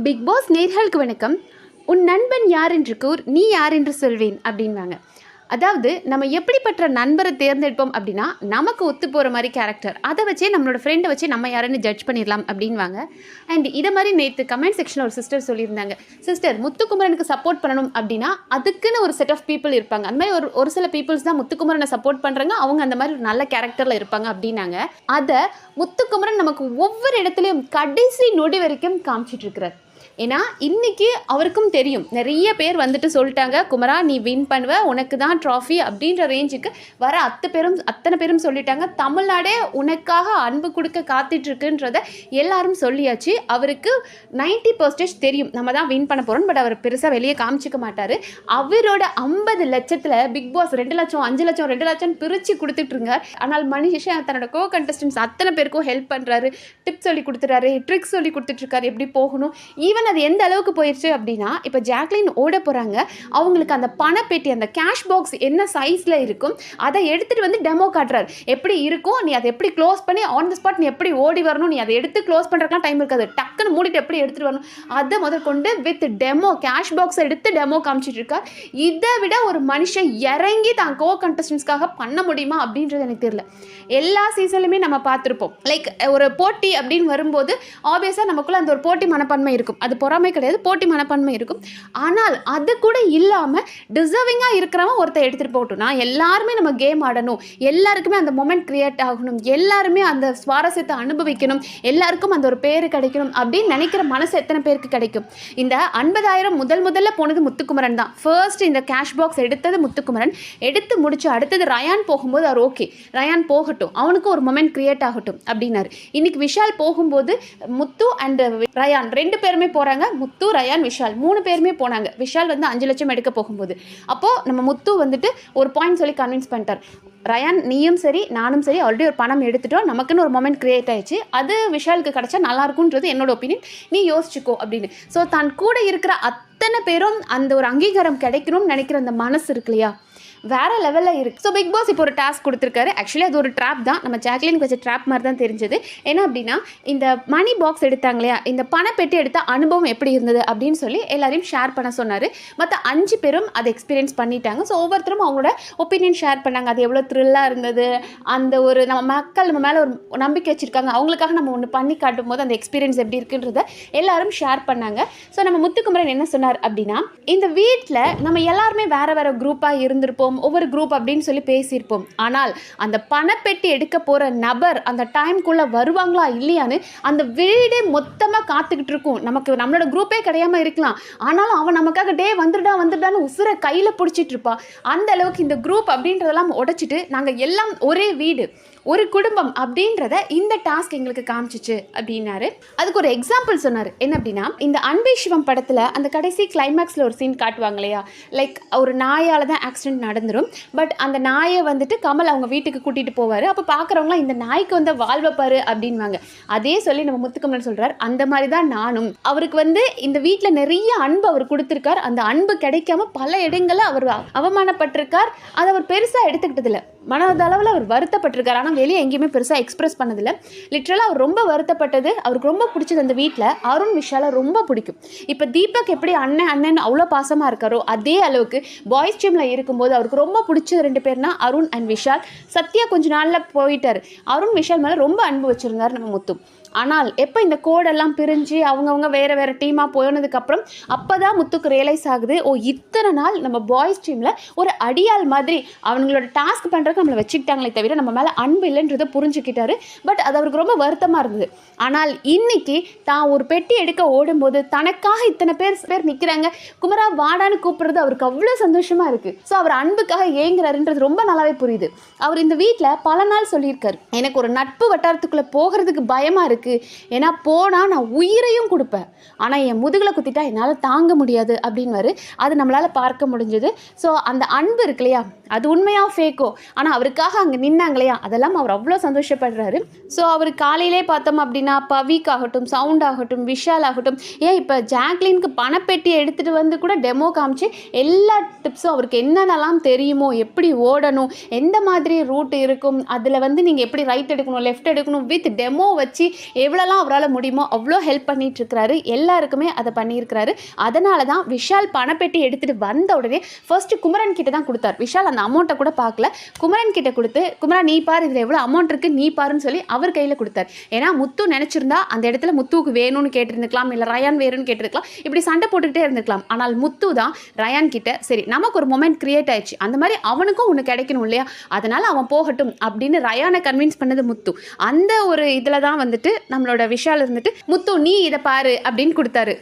Big pass நேயர்களுக்கு வணக்கம். உன் நண்பன் யார் என்று கூர், நீ யார் என்று சொல்வேன் அப்படின்வாங்க. அதாவது நம்ம எப்படிப்பட்ட நண்பரை தேர்ந்தெடுப்போம் அப்படின்னா, நமக்கு ஒத்து போகிற மாதிரி கேரக்டர், அதை வச்சே நம்மளோட ஃப்ரெண்டை வச்சு நம்ம யாருன்னு ஜட்ஜ் பண்ணிடலாம் அப்படின்வாங்க. அண்ட் இதை மாதிரி நேற்று கமெண்ட் செக்ஷனில் ஒரு சிஸ்டர் சொல்லியிருந்தாங்க, சிஸ்டர் முத்துக்குமரனுக்கு சப்போர்ட் பண்ணணும் அப்படின்னா அதுக்குன்னு ஒரு செட் ஆஃப் பீப்புள் இருப்பாங்க. அந்த மாதிரி ஒரு சில பீப்புள்ஸ் தான் முத்துக்குமரனை சப்போர்ட் பண்ணுறாங்க, அவங்க அந்த மாதிரி ஒரு நல்ல கேரக்டரில் இருப்பாங்க அப்படின்னாங்க. அதை முத்துக்குமரன் நமக்கு ஒவ்வொரு இடத்துலையும் கடைசி நொடி வரைக்கும் காமிச்சிட்டு இருக்கிறார். ஏன்னா இன்றைக்கி அவருக்கும் தெரியும், நிறைய பேர் வந்துட்டு சொல்லிட்டாங்க, குமரா நீ வின் பண்ணுவ, உனக்கு தான் ட்ராஃபி அப்படின்ற ரேஞ்சுக்கு வர அத்தனை பேரும் சொல்லிட்டாங்க. தமிழ்நாடே உனக்காக அன்பு கொடுக்க காத்துட்ருக்குன்றத எல்லாரும் சொல்லியாச்சு. அவருக்கு 90% தெரியும் நம்ம தான் வின் பண்ண போகிறோம். பட் அவர் பெருசாக வெளியே காமிச்சிக்க மாட்டார். அவரோட 50 லட்சத்தில் பிக் பாஸ் 2 லட்சம் 5 லட்சம் 2 லட்சம் பிரித்து கொடுத்துட்ருங்கார். ஆனால் மனுஷன் தன்னோட கோ கண்டஸ்டன்ஸ் அத்தனை பேருக்கும் ஹெல்ப் பண்ணுறாரு, டிப்ஸ் சொல்லி கொடுத்துறாரு, ட்ரிக்ஸ் சொல்லி கொடுத்துட்ருக்காரு, எப்படி போகணும். ஈவன் அது எந்த அளவுக்கு போயிடுச்சு அப்படின்னா, இப்போ ஜாக்லின் ஓட போகிறாங்க, அவங்களுக்கு அந்த பணப்பெட்டி, அந்த கேஷ் பாக்ஸ் என்ன சைஸில் இருக்கும் அதை எடுத்துகிட்டு வந்து டெமோ காட்டுறாரு. எப்படி இருக்கும், நீ அதை எப்படி க்ளோஸ் பண்ணி ஆன் த ஸ்பாட் நீ எப்படி ஓடி வரணும், நீ அதை எடுத்து க்ளோஸ் பண்ணுறதுலாம் டைம் இருக்காது, டக்குன்னு மூடிட்டு எப்படி எடுத்துகிட்டு வரணும், அதை முதற்கொண்டு வித் டெமோ கேஷ் பாக்ஸை எடுத்து டெமோ காமிச்சிட்டு இருக்கார். இதை விட ஒரு மனுஷன் இறங்கி தான் கோ கண்டஸ்டன்ஸ்க்காக பண்ண முடியுமா அப்படின்றது எனக்கு தெரியல. எல்லா சீசன்லையுமே நம்ம பார்த்துருப்போம், லைக் ஒரு போட்டி அப்படின்னு வரும்போது ஆப்வியஸாக நமக்குள்ள அந்த ஒரு போட்டி மனப்பான்மை இருக்கும். அது பொறாமை கிடையாது, போட்டி மனப்பான்மை இருக்கும். ஆனால் அது கூட இல்லாமல் டிசர்விங்காக இருக்கிறவன் ஒருத்தர் எடுத்துகிட்டு போகட்டும், நான் எல்லாருமே நம்ம கேம் ஆடணும், எல்லாருக்குமே அந்த மொமெண்ட் கிரியேட் ஆகணும், எல்லாருமே அந்த சுவாரஸ்யத்தை அனுபவிக்கணும், எல்லாருக்கும் அந்த ஒரு பேர் கிடைக்கணும் அப்படின்னு நினைக்கிற மனசு எத்தனை பேருக்கு கிடைக்கும்? இந்த 50,000 முதல்ல போனது முத்துக்குமரன் தான். ஃபர்ஸ்ட் இந்த கேஷ் பாக்ஸ் எடுத்தது முத்துக்குமரன். எடுத்து முடிச்சு அடுத்தது ரயான் போகும்போது அவர் ஓகே ரயான் போகட்டும், அவனுக்கு ஒரு மொமெண்ட் கிரியேட் ஆகட்டும் அப்படின்னாரு. இன்னைக்கு விஷால் போகும்போது முத்து அண்ட் ரயான் 2 பேருமே போகிறாங்க. முத்து, ரயான், விஷால் 3 பேருமே போனாங்க. விஷால் வந்து 5 லட்சம் எடுக்க போகும்போது அப்போது நம்ம முத்து வந்துட்டு ஒரு பாயிண்ட் சொல்லி கன்வின்ஸ் பண்ணிட்டார், ரயான் நீயும் சரி நானும் சரி ஆல்ரெடி ஒரு பணம் எடுத்துட்டோம், நமக்குன்னு ஒரு மொமெண்ட் கிரியேட் ஆயிடுச்சு, அது விஷாலுக்கு கிடச்சா நல்லாயிருக்குன்றது என்னோட ஒப்பீனியன், நீ யோசிச்சுக்கோ அப்படின்னு. ஸோ தான் கூட இருக்கிற அத்தனை பேரும் அந்த ஒரு அங்கீகாரம் கிடைக்கணும்னு நினைக்கிற அந்த மனசு இருக்கு இல்லையா, வேறு லெவலில் இருக்குது. ஸோ பிக் பாஸ் இப்போ ஒரு டாஸ்க் கொடுத்துருக்காரு. ஆக்சுவலி அது ஒரு ட்ராப் தான், நம்ம ஜாக்லினுக்கு வச்ச ட்ராப் மாதிரி தான் தெரிஞ்சது. என்ன அப்படின்னா, இந்த மணி பாக்ஸ் எடுத்தாங்க இல்லையா, இந்த பணப்பெட்டி எடுத்த அனுபவம் எப்படி இருந்தது அப்படின்னு சொல்லி எல்லாரையும் ஷேர் பண்ண சொன்னார். மற்ற 5 பேரும் அதை எக்ஸ்பீரியன்ஸ் பண்ணிட்டாங்க. ஸோ ஒவ்வொருத்தரும் அவங்களோட ஒப்பீனியன் ஷேர் பண்ணாங்க. அது எவ்வளோ த்ரில்லாக இருந்தது, அந்த ஒரு நம்ம மக்கள் நம்ம மேலே ஒரு நம்பிக்கை வச்சுருக்காங்க, அவங்களுக்காக நம்ம ஒன்று பண்ணி காட்டும் போது அந்த எக்ஸ்பீரியன்ஸ் எப்படி இருக்குன்றத எல்லாரும் ஷேர் பண்ணாங்க. ஸோ நம்ம முத்துக்குமரன் என்ன சொன்னார் அப்படின்னா, இந்த வீட்டில் நம்ம எல்லாருமே வேறு வேறு குரூப்பாக இருந்திருப்போம், ஒவ்வொரு குரூப் அப்படின்னு சொல்லி பேசியிருப்போம். ஆனால் அந்த பணப்பெட்டி எடுக்க போகிற நபர் அந்த டைம்குள்ளே வருவாங்களா இல்லையான்னு அந்த வீடே மொத்தமாக காத்துக்கிட்டு இருக்கும். நம்மளோட குரூப்பே கிடையாமல் இருக்கலாம், ஆனாலும் அவன் நமக்காக வந்துடான்னு உசுரை கையில் பிடிச்சிட்டு இருப்பா. அந்த அளவுக்கு இந்த குரூப் அப்படின்றதெல்லாம் உடைச்சிட்டு நாங்கள் எல்லாம் ஒரே வீடு ஒரு குடும்பம் அப்படின்றத இந்த டாஸ்க் எங்களுக்கு காமிச்சிச்சு அப்படின்னாரு. அதுக்கு ஒரு எக்ஸாம்பிள் சொன்னார். என்ன அப்படின்னா, இந்த அன்பே சிவம் படத்தில் அந்த கடைசி கிளைமேக்ஸில் ஒரு சீன் காட்டுவாங்க இல்லையா, லைக் ஒரு நாயால் தான் ஆக்சிடென்ட் நடந்துடும். பட் அந்த நாயை வந்துட்டு கமல் அவங்க வீட்டுக்கு கூட்டிகிட்டு போவார். அப்போ பார்க்குறவங்களாம் இந்த நாய்க்கு வந்து வாழ்வப்பாரு அப்படின்வாங்க. அதே சொல்லி நம்ம முத்துக்குமரன் சொல்கிறார், அந்த மாதிரி தான் நானும். அவருக்கு வந்து இந்த வீட்டில் நிறைய அன்பு அவர் கொடுத்துருக்கார். அந்த அன்பு கிடைக்காம பல இடங்களில் அவர் அவமானப்பட்டிருக்கார். அதை அவர் பெருசாக எடுத்துக்கிட்டதில்லை, மனதளவில் அவர் வருத்தப்பட்டிருக்கார். ஆனால் வெளியே எங்கேயுமே பெருசாக எக்ஸ்பிரஸ் பண்ணதில்லை. லிட்ரலாக அவர் ரொம்ப வருத்தப்பட்டது, அவருக்கு ரொம்ப பிடிச்சது அந்த வீட்டில் அருண் விஷாலை ரொம்ப பிடிக்கும். இப்போ தீபக் எப்படி அண்ணன் அவ்வளோ பாசமாக இருக்காரோ அதே அளவுக்கு பாய்ஸ் டீமில் இருக்கும்போது அவருக்கு ரொம்ப பிடிச்சது 2 பேர்னா அருண் அண்ட் விஷால். சத்யா கொஞ்ச நாளில் போயிட்டார். அருண் விஷால் மேலே ரொம்ப அன்பு வச்சுருந்தார் நம்ம முத்து. ஆனால் எப்போ இந்த கோடெல்லாம் பிரிஞ்சு அவங்கவுங்க வேறு டீமாக போனதுக்கப்புறம் அப்போ தான் முத்துக்கு ரியலைஸ் ஆகுது, ஓ இத்தனை நாள் நம்ம பாய்ஸ் டீமில் ஒரு அடியாள் மாதிரி அவங்களோட டாஸ்க் பண்ணுறதுக்கு நம்மளை வச்சுக்கிட்டாங்களே தவிர நம்ம மேலே அன்பு இல்லைன்றதை புரிஞ்சுக்கிட்டாரு. பட் அது அவருக்கு ரொம்ப வருத்தமாக இருந்தது. ஆனால் இன்னைக்கு தான் ஒரு பெட்டி எடுக்க ஓடும்போது தனக்காக இத்தனை பேர் நிற்கிறாங்க, குமரா வாடான்னு கூப்பிடுறது அவருக்கு அவ்வளோ சந்தோஷமாக இருக்குது. ஸோ அவர் அன்புக்காக ஏங்குறாருன்றது ரொம்ப நல்லாவே புரியுது. அவர் இந்த வீட்டில் பல நாள் சொல்லியிருக்காரு, எனக்கு ஒரு நட்பு வட்டாரத்துக்குள்ளே போகிறதுக்கு பயமாக இருக்குது, ஏன்னா போனால் நான் உயிரையும் கொடுப்பேன், ஆனால் என் முதுகில் குத்திட்டா என்னால் தாங்க முடியாது அப்படின்வாரு. அது நம்மளால் பார்க்க முடிஞ்சது. ஸோ அந்த அன்பு இருக்கு இல்லையா, அது உண்மையாக ஃபேக்கோ, ஆனால் அவருக்காக அங்கே நின்னாங்க இல்லையா, அதெல்லாம் அவர் அவ்வளோ சந்தோஷப்படுறாரு. ஸோ அவர் காலையிலே பார்த்தோம் அப்படின்னா பவிக் ஆகட்டும், சவுண்ட் ஆகட்டும், விஷால் ஆகட்டும், ஏன் இப்போ ஜாக்லினுக்கு பணப்பெட்டியை எடுத்துகிட்டு வந்து கூட டெமோ காமிச்சு எல்லா டிப்ஸும் அவருக்கு என்னென்னலாம் தெரியுமோ, எப்படி ஓடணும், எந்த மாதிரி ரூட் இருக்கும், அதில் வந்து நீங்கள் எப்படி ரைட் எடுக்கணும் லெஃப்ட் எடுக்கணும் வித் டெமோ வச்சு எவ்வளோலாம் அவரால் முடியுமோ அவ்வளோ ஹெல்ப் பண்ணிகிட்ருக்கிறாரு, எல்லாருக்குமே அதை பண்ணியிருக்கிறாரு. அதனால தான் விஷால் பணப்பெட்டி எடுத்துகிட்டு வந்த உடனே ஃபர்ஸ்ட்டு குமரன் கிட்ட தான் கொடுத்தார். விஷால் அந்த அமௌண்ட்டை கூட பார்க்கல, குமரன் கிட்ட கொடுத்து, குமரா நீ பாரு இதில் எவ்வளோ அமௌண்ட் இருக்குது நீ பாருன்னு சொல்லி அவர் கையில் கொடுத்தார். ஏன்னா முத்து நினச்சிருந்தா அந்த இடத்துல முத்துவுக்கு வேணும்னு கேட்டிருந்துக்கலாம், இல்லை ரயான் வேணும்னு கேட்டிருக்கலாம், இப்படி சண்டை போட்டுக்கிட்டே இருந்திருக்கலாம். ஆனால் முத்து தான் ரயான் கிட்ட சரி நமக்கு ஒரு மொமெண்ட் கிரியேட் ஆயிடுச்சு, அந்த மாதிரி அவனுக்கும் ஒன்று கிடைக்கணும் இல்லையா, அதனால் அவன் போகட்டும் அப்படின்னு ரயானை கன்வின்ஸ் பண்ணது முத்து. அந்த ஒரு இதில் தான் வந்துட்டு நம்மளோட விஷால் இருந்துட்டு முத்து நீ இதை பாரு அப்படின்னு கொடுத்தாரு.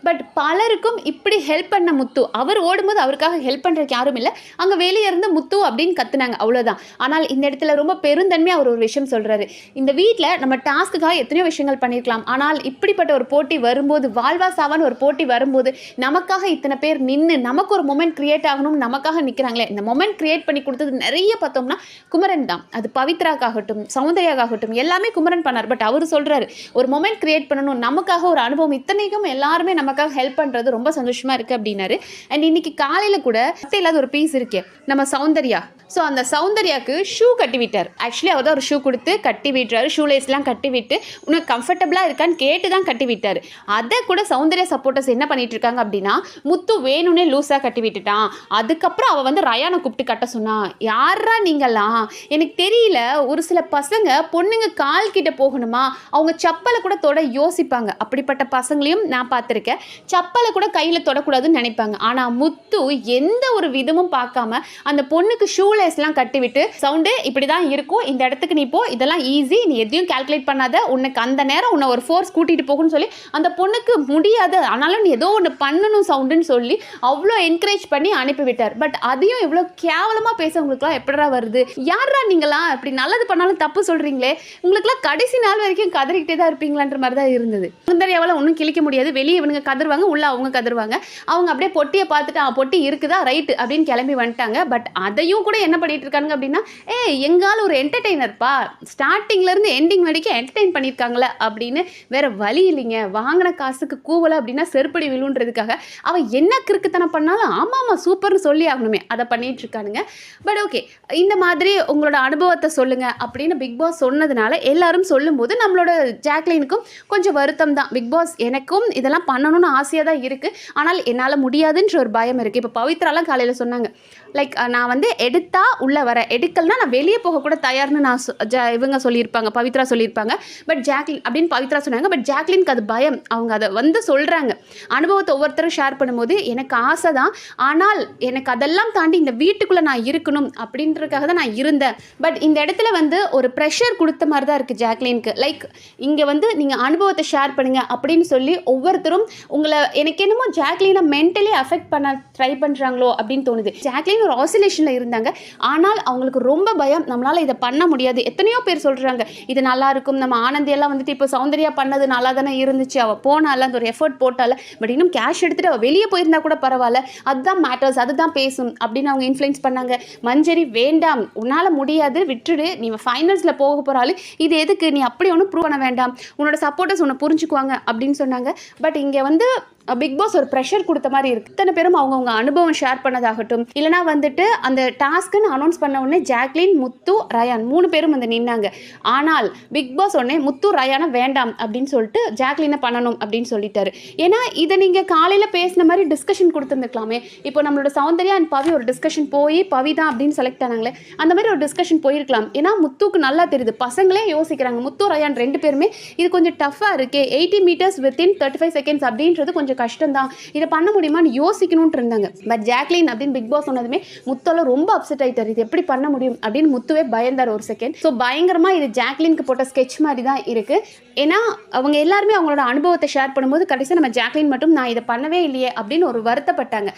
பட் பலருக்கும் இப்படி ஹெல்ப் பண்ண முத்து, அவர் ஓடும்போது அவருக்காக ஹெல்ப் பண்ணுறதுக்கு யாரும் இல்லை, அங்கே வெளியே இருந்து முத்து அப்படின்னு கத்துனாங்க, அவ்வளோதான். ஆனால் இந்த இடத்துல ரொம்ப பெருந்தன்மையாக அவர் ஒரு விஷயம் சொல்கிறாரு, இந்த வீட்டில் நம்ம டாஸ்க்குக்காக எத்தனையோ விஷயங்கள் பண்ணியிருக்கலாம், ஆனால் இப்படிப்பட்ட ஒரு போட்டி வரும்போது, வாழ்வா சாவான்னு ஒரு போட்டி வரும்போது நமக்காக இத்தனை பேர் நின்று நமக்கு ஒரு மொமெண்ட் கிரியேட் ஆகணும் நமக்காக நிற்கிறாங்களே, இந்த மொமெண்ட் கிரியேட் பண்ணி கொடுத்தது நிறைய பார்த்தோம்னா குமரன் தான். அது பவித்ராக்காகட்டும் சௌந்தர்யாக்காகட்டும் எல்லாமே குமரன் பண்ணார். பட் அவர் சொல்கிறாரு ஒரு மொமெண்ட் கிரியேட் பண்ணணும், நமக்காக ஒரு அனுபவம், இத்தனைக்கும் எல்லாருமே நமக்காக ஹெல்ப் பண்றது ரொம்ப சந்தோஷமா இருக்கு அப்படின்னாரு. அண்ட் இன்னைக்கு காலையில கூட இல்லாத ஒரு பீஸ் இருக்கே நம்ம சௌந்தர்யா, ஸோ அந்த சௌந்தர்யாவுக்கு ஷூ கட்டி விட்டார். ஆக்சுவலி அவர் தான் ஒரு ஷூ கொடுத்து கட்டி விட்டுறாரு, ஷூ லேஸ்லாம் கட்டி விட்டு உனக்கு கம்ஃபர்டபுளாக இருக்கான்னு கேட்டு தான் கட்டி விட்டார். அதை கூட சௌந்தர்யா சப்போர்ட்டர்ஸ் என்ன பண்ணிட்டு இருக்காங்க அப்படின்னா முத்து வேணும்னே லூஸாக கட்டி விட்டுட்டான், அதுக்கப்புறம் அவள் வந்து ரயானை கூப்பிட்டு கட்ட சொன்னா. யாரா நீங்களாம் எனக்கு தெரியல, ஒரு சில பசங்க பொண்ணுங்க கால் கிட்ட போகணுமா அவங்க சப்பலை கூட தொட யோசிப்பாங்க, அப்படிப்பட்ட பசங்களையும் நான் பார்த்துருக்கேன். சப்பலை கூட கையில் தொடக்கூடாதுன்னு நினைப்பாங்க. ஆனால் முத்து எந்த ஒரு விதமும் பார்க்காம அந்த பொண்ணுக்கு ஷூ லேஸ்லாம் கட்டி விட்டு சவுண்டு இப்படி தான் இருக்கும், இந்த இடத்துக்கு நீ போ, இதெல்லாம் ஈஸி, நீ எதையும் கால்குலேட் பண்ணாத, உனக்கு அந்த நேரம் உன்னை ஒரு ஃபோர்ஸ் கூட்டிகிட்டு போகுன்னு சொல்லி அந்த பொண்ணுக்கு முடியாது, ஆனாலும் நீ ஏதோ ஒன்று பண்ணணும் சவுண்டுன்னு சொல்லி அவ்வளோ என்கரேஜ் பண்ணி அனுப்பிவிட்டார். பட் அதையும் இவ்வளோ கேவலமாக பேசவங்களுக்குலாம் எப்படா வருது, யாரா நீங்களாம் இப்படி நல்லது பண்ணாலும் தப்பு சொல்கிறீங்களே, உங்களுக்குலாம் கடைசி நாள் வரைக்கும் கதறிக்கிட்டே தான் இருப்பீங்களான்ற மாதிரி தான் இருந்தது. சுந்தரியாவால் ஒன்றும் கிழிக்க முடியாது, வெளியே இவனுங்க கதருவாங்க, உள்ள அவங்க கதருவாங்க. அவங்க அப்படியே பொட்டியை பார்த்துட்டு பொட்டி இருக்குதா ரைட்டு அப்படின்னு கிளம்பி வந்துட்டாங்க. பட் அதையும் கூட என்ன பண்ணிட்டு இருக்காங்க அப்படின்னா எங்கால ஒரு என்டர்டெய்னர்ப்பா, ஸ்டார்டிங்ல இருந்து எண்டிங் வரைக்கும் என்டர்டெயின் பண்ணியிருக்காங்களே அப்படின்னு வேற வழி இல்லைங்க, வாங்கின காசுக்கு கூவலை அப்படின்னா செருப்படி விழுன்றதுக்காக அவன் என்ன கிறுக்குத்தனம் பண்ணாலும் ஆமாம் சூப்பர்னு சொல்லி ஆகணுமே அதை பண்ணிட்டு இருக்கானுங்க. பட் ஓகே, இந்த மாதிரி உங்களோட அனுபவத்தை சொல்லுங்க அப்படின்னு பிக் பாஸ் சொன்னதுனால எல்லாரும் சொல்லும்போது நம்மளோட ஜாக்லினுக்கும் கொஞ்சம் வருத்தம் தான். பிக் பாஸ் எனக்கும் இதெல்லாம் பண்ணணும்னு ஆசையாக தான் இருக்குது, ஆனால் என்னால் முடியாதுன்ற ஒரு பயம் இருக்குது. இப்போ பவித்ராலாம் காலையில் சொன்னாங்க, லைக் நான் வந்து எடுத்தா உள்ளே வர, எடுக்கல்னா நான் வெளியே போகக்கூட தயார்னு நான் இவங்க சொல்லியிருப்பாங்க, பவித்ரா சொல்லியிருப்பாங்க. பட் ஜாக்லின் அப்படின்னு பவித்ரா சொன்னாங்க. பட் ஜாக்லினுக்கு அது பயம், அவங்க அதை வந்து சொல்கிறாங்க. அனுபவத்தை ஒவ்வொருத்தரும் ஷேர் பண்ணும்போது எனக்கு ஆசை தான், ஆனால் எனக்கு அதெல்லாம் தாண்டி இந்த வீட்டுக்குள்ளே நான் இருக்கணும் அப்படின்றதுக்காக தான் நான் இருந்தேன். பட் இந்த இடத்துல வந்து ஒரு ப்ரெஷர் கொடுத்த மாதிரி தான் இருக்குது ஜாக்லினுக்கு. லைக் இங்கே வந்து நீங்கள் அனுபவத்தை ஷேர் பண்ணுங்க அப்படின்னு சொல்லி ஒவ்வொருத்தரும் உங்களை எனக்கு என்னமோ ஜாக்லினை மென்டலி அஃபெக்ட் பண்ண ட்ரை பண்ணுறாங்களோ அப்படின்னு தோணுது. ஜாக்லின் ஒரு ஆசிலேஷனில் இருந்தாங்க, ஆனால் அவங்களுக்கு ரொம்ப பயம், நம்மளால் இதை பண்ண முடியாது. எத்தனையோ பேர் சொல்கிறாங்க இது நல்லா இருக்கும், நம்ம ஆனந்தியெல்லாம் வந்துட்டு இப்போ சௌந்தர்யா பண்ணது நல்லா தானே இருந்துச்சு, அவள் போனால அந்த ஒரு எஃபர்ட் போட்டால, பட் இன்னும் கேஷ் எடுத்துகிட்டு அவள் வெளியே போயிருந்தா கூட பரவாயில்ல, அதுதான் மேட்டர்ஸ், அதுதான் பேசும் அப்படின்னு அவங்க இன்ஃப்ளூயன்ஸ் பண்ணாங்க. மஞ்சரி வேண்டாம், உன்னால் முடியாது, விட்டுடு, நீ ஃபைனல்ஸில் போக போகிறாள், இது எதுக்கு, நீ அப்படி ஒன்றும் ப்ரூவ் பண்ண வேண்டாம், உன்னோட சப்போர்ட்டர்ஸ் உன்னை புரிஞ்சுக்குவாங்க அப்படின்னு சொன்னாங்க. பட் இங்கே வந்து பிக் பாஸ் ஒரு ப்ரெஷர் கொடுத்த மாதிரி இருக்குது. இத்தனை பேரும் அவங்கவுங்க அனுபவம் ஷேர் பண்ணதாகட்டும், இல்லைனா வந்துட்டு அந்த டாஸ்க்குன்னு அனௌன்ஸ் பண்ண உடனே ஜாக்லின், முத்து, ரயான் 3 பேரும் வந்து நின்னாங்க. ஆனால் பிக் பாஸ் உடனே முத்து ரயானை வேண்டாம் அப்படின்னு சொல்லிட்டு ஜாக்லினை பண்ணணும் அப்படின்னு சொல்லிட்டாரு. ஏன்னா இதை நீங்கள் காலையில் பேசின மாதிரி டிஸ்கஷன் கொடுத்துருந்துக்கலாமே. இப்போ நம்மளோட சௌந்தர்யா அண்ட் பவி ஒரு டிஸ்கஷன் போய் பவி தான் அப்படின்னு செலக்ட் ஆனாங்களே, அந்த மாதிரி ஒரு டிஸ்கஷன் போயிருக்கலாம். ஏன்னா முத்துக்கு நல்லா தெரியுது, பசங்களே யோசிக்கிறாங்க, முத்து ரயான் 2 பேருமே இது கொஞ்சம் டஃப்பாக இருக்கே, 80 மீட்டர்ஸ் வித்தின் 35 செகண்ட்ஸ் அப்படின்றது கொஞ்சம் கஷ்டம் தான், இதை பண்ண முடியுமான்னு யோசிக்கணும்னு இருந்தாங்க. பட் ஜாக்லின் அப்படின்னு பிக் பாஸ் சொன்னதுமே முத்தால ரொம்ப அப்செட் ஆயிட்டார், இது எப்படி பண்ண முடியும் அப்படின்னு முத்துவே பயந்தார் ஒரு செகண்ட். ஸோ பயங்கரமா இது ஜாக்லினுக்கு போட்ட ஸ்கெட்ச் மாதிரி தான் இருக்கு. ஏன்னா அவங்க எல்லாருமே அவங்களோட அனுபவத்தை ஷேர் பண்ணும்போது கடைசியாக நம்ம ஜாக்லின் மட்டும் நான் இதை பண்ணவே இல்லையே அப்படின்னு ஒரு வருத்தப்பட்டாங்க.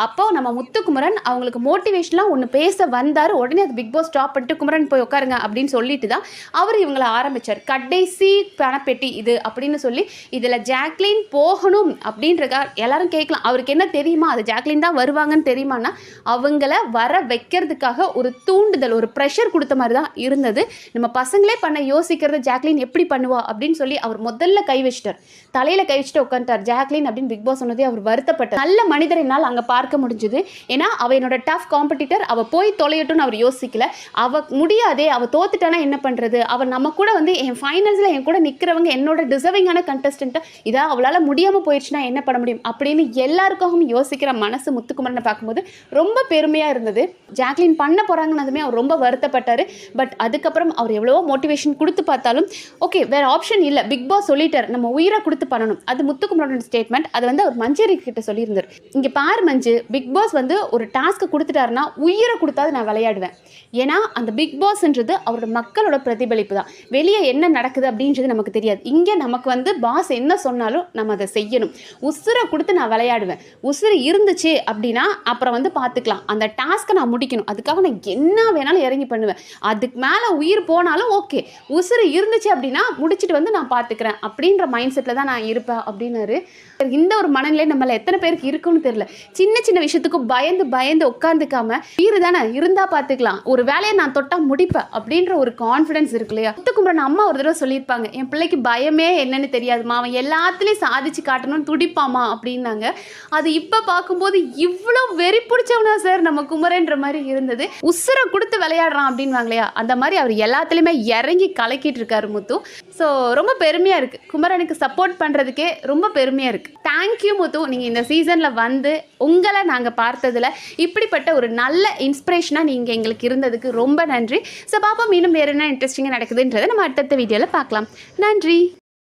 அப்போ நம்ம முத்துக்குமரன் அவங்களுக்கு மோட்டிவேஷனாக ஒன்று பேச வந்தார். உடனே அது பிக் பாஸ் ஸ்டாப் பண்ணிட்டு குமரன் போய் உட்காருங்க அப்படின்னு சொல்லிட்டு தான் அவர் இவங்களை ஆரம்பிச்சார். கடைசி பணப்பெட்டி இது அப்படின்னு சொல்லி இதில் ஜாக்லின் போகணும் அப்படின்னு அப்படின்றக்கா எல்லாரும் கேட்கலாம், அவருக்கு என்ன தெரியுமா, அது ஜாக்லின் தான் வருவாங்கன்னு தெரியுமான்னா, அவங்கள வர வைக்கிறதுக்காக ஒரு தூண்டுதல், ஒரு ப்ரெஷர் கொடுத்த மாதிரி தான் இருந்தது. நம்ம பசங்களே பண்ண யோசிக்கிறத ஜாக்லின் எப்படி பண்ணுவா அப்படின்னு சொல்லி அவர் முதல்ல கை வச்சிட்டார், தலையில் கை வச்சுட்டு உட்காந்துட்டார். ஜாக்லின் அப்படின்னு பிக் பாஸ் சொன்னதே அவர் வருத்தப்பட்டார். நல்ல மனிதரை என்னால் அங்கே பார்க்க முடிஞ்சுது. ஏன்னா அவ என்னோட டஃப் காம்படிட்டர், அவள் போய் தொலையட்டும்னு அவர் யோசிக்கல. அவள் முடியாதே, அவள் தோத்துட்டானா என்ன பண்ணுறது, அவள் நம்ம கூட வந்து என் ஃபைனல்ஸில் என் கூட நிற்கிறவங்க என்னோட டிசர்விங்கான கண்டஸ்டண்ட்டை இதாக அவளால் முடியாமல் போயிடுச்சுன்னா என்ன பண்ண முடியும் அப்படின்னு எல்லாருக்காகவும் யோசிக்கிற மனசு முத்துக்குமரனை பார்க்கும்போது ரொம்ப பெருமையாக இருந்தது. ஜாக்லின் பண்ண போகிறாங்கன்னதுமே அவர் ரொம்ப வருத்தப்பட்டார். பட் அதுக்கப்புறம் அவர் எவ்வளவோ மோட்டிவேஷன் கொடுத்து பார்த்தாலும் ஓகே வேறு ஆப்ஷன் இல்லை, பிக் பாஸ் சொல்லிட்டார், நம்ம உயிரை கொடுத்து பண்ணணும். அது முத்துக்குமரனோட ஸ்டேட்மெண்ட். அது வந்து அவர் மஞ்சரி கிட்ட சொல்லியிருந்தார். இங்கே பார் மஞ்சு, பிக் பாஸ் வந்து ஒரு டாஸ்க்கை கொடுத்துட்டாருன்னா உயிரை கொடுத்தாது நான் விளையாடுவேன். ஏன்னா அந்த பிக் பாஸ்ன்றது அவரோட மக்களோட பிரதிபலிப்பு தான். வெளியே என்ன நடக்குது அப்படின்றது நமக்கு தெரியாது. இங்கே நமக்கு வந்து பாஸ் என்ன சொன்னாலும் நம்ம அதை செய்யணும். உசுரை கொடுத்து நான் விளையாடுவேன். உசுறு இருந்துச்சு அப்படின்னா அப்புறம் வந்து பார்த்துக்கலாம். அந்த டாஸ்க்கை நான் முடிக்கணும். அதுக்காக நான் என்ன வேணாலும் இறங்கி பண்ணுவேன். அதுக்கு மேலே உயிர் போனாலும் ஓகே, உசுறு இருந்துச்சு அப்படின்னா முடிச்சுட்டு வந்து நான் பார்த்துக்கிறேன் அப்படின்ற மைண்ட் செட்டில் தான் நான் இருப்பேன் அப்படின்னாரு. இந்த ஒரு மனநிலை நம்மள எத்தனை பேருக்கு இருக்குன்னு தெரியல. சின்ன சின்ன விஷயத்துக்கும் பயந்து பயந்து உட்காந்துக்காம உயிர் தானே இருந்தா பார்த்துக்கலாம், ஒரு வேலையை நான் தொட்டா முடிப்பேன் அப்படின்ற ஒரு கான்ஃபிடன்ஸ் இருக்கு இல்லையா. முத்துக்குமரன் அம்மா ஒரு தடவை சொல்லியிருப்பாங்க, என் பிள்ளைக்கு பயமே என்னன்னு தெரியாதுமா, அவன் எல்லாத்துலேயும் சாதிச்சு காட்டணும்னு துடிப்பாமா அப்படின்னாங்க. அது இப்போ பார்க்கும்போது இவ்வளோ வெறி பிடிச்சவனா சார் நம்ம குமரன்ற மாதிரி இருந்தது. உசுரை கொடுத்து விளையாடுறான் அப்படின்வாங்க இல்லையா, அந்த மாதிரி அவர் எல்லாத்துலேயுமே இறங்கி கலக்கிட்டு இருக்காரு முத்து. ஸோ ரொம்ப பெருமையாக இருக்குது, குமரனுக்கு சப்போர்ட் பண்ணுறதுக்கே ரொம்ப பெருமையாக இருக்குது. தேங்க்யூ முத்து, நீங்கள் இந்த சீசனில் வந்து உங்களை நாங்கள் பார்த்ததில் இப்படிப்பட்ட ஒரு நல்ல இன்ஸ்பிரேஷனாக நீங்கள் எங்களுக்கு இருந்ததுக்கு ரொம்ப நன்றி. ஸோ பாப்பா, மீண்டும் வேறு என்ன இன்ட்ரெஸ்டிங்காக நடக்குதுன்றதை நம்ம அடுத்தடுத்த வீடியோவில் பார்க்கலாம். நன்றி.